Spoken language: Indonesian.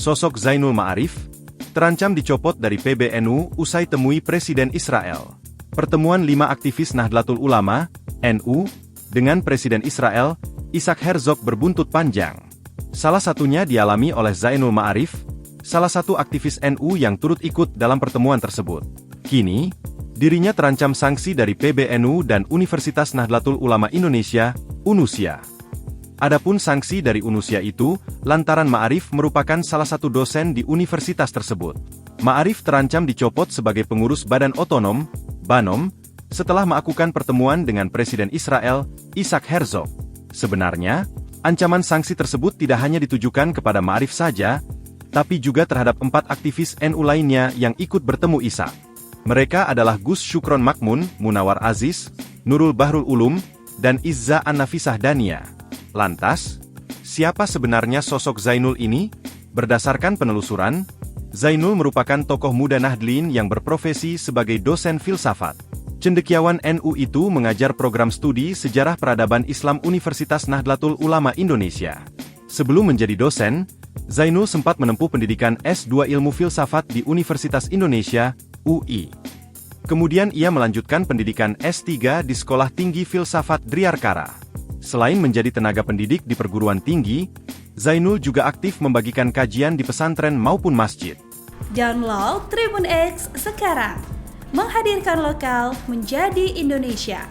Sosok Zainul Ma'arif terancam dicopot dari PBNU usai temui Presiden Israel. Pertemuan 5 aktivis Nahdlatul Ulama, NU, dengan Presiden Israel, Isaac Herzog berbuntut panjang. Salah satunya dialami oleh Zainul Ma'arif, salah satu aktivis NU yang turut ikut dalam pertemuan tersebut. Kini, dirinya terancam sanksi dari PBNU dan Universitas Nahdlatul Ulama Indonesia, UNUSIA. Adapun sanksi dari UNUSIA itu, lantaran Ma'arif merupakan salah satu dosen di universitas tersebut. Ma'arif terancam dicopot sebagai pengurus Badan Otonom, BANOM, setelah melakukan pertemuan dengan Presiden Israel, Isaac Herzog. Sebenarnya, ancaman sanksi tersebut tidak hanya ditujukan kepada Ma'arif saja, tapi juga terhadap 4 aktivis NU lainnya yang ikut bertemu Isaac. Mereka adalah Gus Syukron Makmun, Munawar Aziz, Nurul Bahrul Ulum, dan Izza An-Nafisah Dania. Lantas, siapa sebenarnya sosok Zainul ini? Berdasarkan penelusuran, Zainul merupakan tokoh muda Nahdlin yang berprofesi sebagai dosen filsafat. Cendekiawan NU itu mengajar program studi Sejarah Peradaban Islam Universitas Nahdlatul Ulama Indonesia. Sebelum menjadi dosen, Zainul sempat menempuh pendidikan S2 Ilmu Filsafat di Universitas Indonesia, UI. Kemudian ia melanjutkan pendidikan S3 di Sekolah Tinggi Filsafat Dryarkara. Selain menjadi tenaga pendidik di perguruan tinggi, Zainul juga aktif membagikan kajian di pesantren maupun masjid. Download Tribun X sekarang, menghadirkan lokal menjadi Indonesia.